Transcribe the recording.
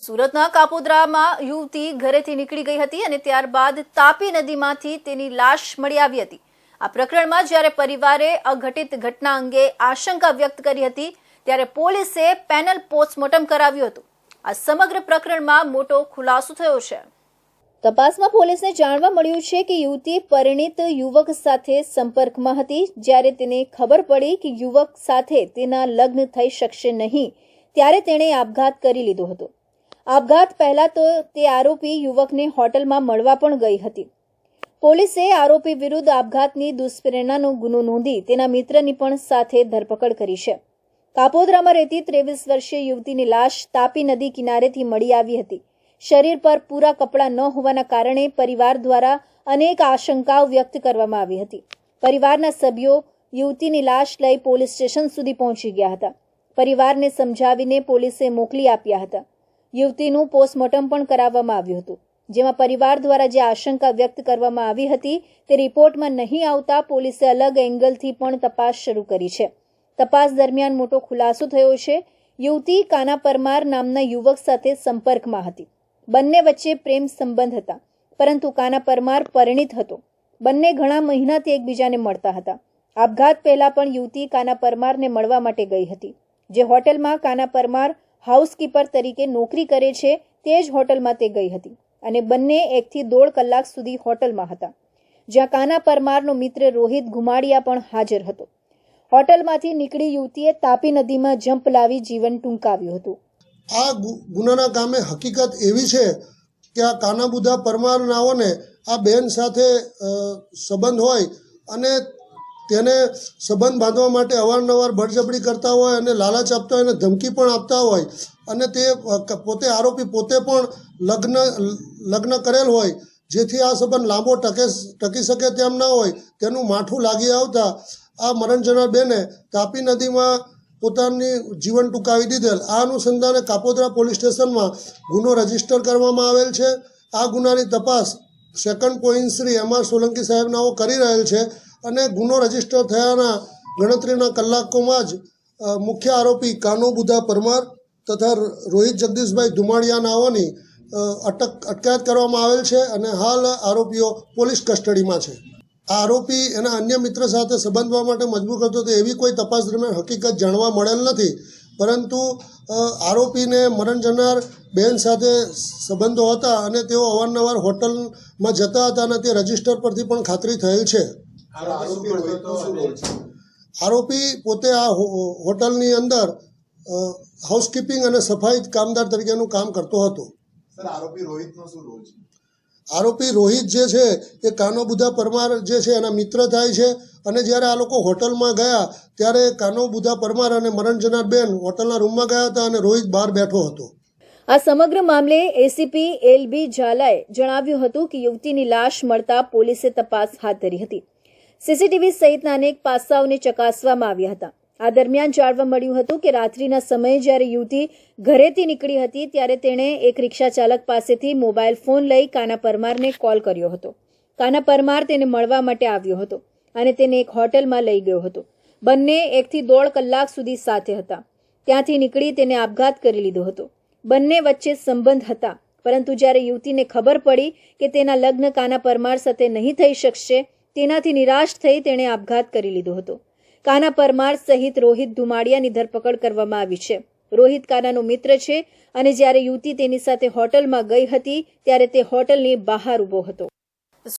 સુરતના કાપોદ્રામાં યુવતી ઘરેથી નીકળી ગઈ હતી અને ત્યારબાદ તાપી નદીમાંથી તેની લાશ મળી આવી હતી। આ પ્રકરણમાં જ્યારે પરિવારે અઘટિત ઘટના અંગે આશંકા વ્યક્ત કરી હતી ત્યારે પોલીસે પેનલ પોસ્ટમોર્ટમ કરાવ્યું હતું। આ સમગ્ર પ્રકરણમાં મોટો ખુલાસો થયો છે। તપાસમાં પોલીસને જાણવા મળ્યું છે કે યુવતી પરિણીત યુવક સાથે સંપર્કમાં હતી। જ્યારે તેને ખબર પડી કે યુવક સાથે તેના લગ્ન થઈ શકશે નહીં ત્યારે તેણે આપઘાત કરી લીધો હતો। આપઘાત પહેલા તો તે આરોપી યુવકને હોટલમાં મળવા પણ ગઈ હતી। પોલીસે આરોપી વિરુદ્ધ આપઘાતની દુષ્પ્રેરણાનો ગુનો નોંધી તેના મિત્રની પણ સાથે ધરપકડ કરી છે। કાપોદ્રામાં રહેતી 23 વર્ષીય યુવતીની લાશ તાપી નદી કિનારેથી મળી આવી હતી। શરીર પર પૂરા કપડાં ન હોવાના કારણે પરિવાર દ્વારા અનેક આશંકાઓ વ્યક્ત કરવામાં આવી હતી। પરિવારના સભ્યો યુવતીની લાશ લઈ પોલીસ સ્ટેશન સુધી પહોંચી ગયા હતા। પરિવારને સમજાવીને પોલીસે મોકલી આપ્યા હતા। યુવતીનું પોસ્ટમોર્ટમ પણ કરાવવામાં આવ્યું હતું, જેમાં પરિવાર દ્વારા જે આશંકા વ્યક્ત કરવામાં આવી હતી તે રિપોર્ટમાં નહીં આવતા પોલીસે અલગ એંગલથી પણ તપાસ શરૂ કરી છે। તપાસ દરમિયાન મોટો ખુલાસો થયો છે। યુવતી કાના પરમાર નામના યુવક સાથે સંપર્કમાં હતી। બંને વચ્ચે પ્રેમ સંબંધ હતા, પરંતુ કાના પરમાર પરિણીત હતો। બંને ઘણા મહિનાથી એકબીજાને મળતા હતા। આપઘાત પહેલા પણ યુવતી કાના પરમારને મળવા માટે ગઈ હતી, જે હોટલમાં કાના પરમાર હાઉસકીપર તરીકે નોકરી કરે છે તે જ હોટલમાં તે ગઈ હતી અને બંને 1 થી 1.5 કલાક સુધી હોટલમાં હતા, જ્યાં કાના પરમારનો મિત્ર રોહિત ઘુમાડિયા પણ હાજર હતો। હોટલમાંથી નીકળી યુવતીએ તાપી નદીમાં જંપ લાવી જીવન ટૂંકાવ્યું હતું। આ ગુનાના કામે હકીકત એવી છે કે આ કાનાબુધા પરમારનાઓને આ બેન સાથે સંબંધ હોય અને તેને સંબંધ બાંધવા માટે અવારનવાર બળજબરી કરતા હોય અને લાલચ આપતા હોય અને ધમકી પણ આપતા હોય અને તે પોતે આરોપી પોતે પણ લગ્ન કરેલ હોય, જેથી આ સંબંધ લાંબો ટકી શકે તેમ ના હોય તેનું માઠું લાગી આવતા આ મરણ જનાર બેને તાપી નદીમાં પોતાની જીવન ટૂંકાવી દીધેલ। આ અનુસંધાને કાપોદ્રા પોલીસ સ્ટેશનમાં ગુનો રજીસ્ટર કરવામાં આવેલ છે। આ ગુનાની તપાસ second point Shri M.R. Solanki સાહેબનાઓ કરી રહેલ છે અને ગુનો રજીસ્ટર થયાના ગણતરીના કલાકોમાં જ મુખ્ય આરોપી કાનોબુધા પરમાર તથા રોહિત જગદીશભાઈ ધુમાડિયા નાઓની અટકાયત કરવામાં આવેલ છે અને હાલ આરોપીઓ પોલીસ કસ્ટડીમાં છે। આ આરોપી એના અન્ય મિત્ર સાથે સંબંધવા માટે મજબૂર કરતો હતો એવી કોઈ તપાસ દરમિયાન હકીકત જાણવા મળેલ નથી, પરંતુ આરોપીને મરણ જનાર બેન સાથે સંબંધો હતા અને તેઓ અવારનવાર હોટલમાં જતા હતા અને તે રજીસ્ટર પરથી પણ ખાતરી થયેલ છે। આરોપી પોતે આ હોટલની અંદર હાઉસકીપિંગ અને સફાઈ કામદાર તરીકેનું કામ કરતો હતો। આરોપી રોહિત જે છે એ કાનોબુધા પરમાર જે છે એના મિત્ર થાય છે અને જ્યારે આ લોકો હોટલમાં ગયા ત્યારે કાનોબુધા પરમાર અને મરણ જનાર બેન હોટલના રૂમમાં ગયા હતા અને રોહિત બહાર બેઠો હતો। આ સમગ્ર મામલે એસીપી એલબી ઝાલાએ જણાવ્યું હતું કે યુવતીની લાશ મળતા પોલીસે તપાસ હાથ ધરી હતી। સીસીટીવી સહિતના અનેક પાસાઓને ચકાસવામાં આવ્યા હતા। આ દરમિયાન જાણવા મળ્યું હતું કે રાત્રિના સમયે જ્યારે યુવતી ઘરેથી નીકળી હતી ત્યારે તેણે એક રિક્ષા ચાલક પાસેથી મોબાઈલ ફોન લઈ કાના પરમારને કોલ કર્યો હતો। કાના પરમાર તેને મળવા માટે આવ્યો હતો અને તેને એક હોટલમાં લઈ ગયો હતો। બંને 1 થી 1.5 કલાક સુધી સાથે હતા। ત્યાંથી નીકળી તેને આપઘાત કરી લીધો હતો। બંને વચ્ચે સંબંધ હતા, પરંતુ જ્યારે યુવતીને ખબર પડી કે તેના લગ્ન કાના પરમાર સાથે નહીં થઈ શકશે તેનાથી નિરાશ થઈ તેણે આપઘાત કરી લીધો હતો। કાના પરમાર સહિત રોહિત ધુમાડિયાની ધરપકડ કરવામાં આવી છે। રોહિત કાનાનો મિત્ર છે અને જ્યારે યુવતી તેની સાથે હોટલમાં ગઈ હતી ત્યારે તે હોટલની બહાર ઊભો હતો।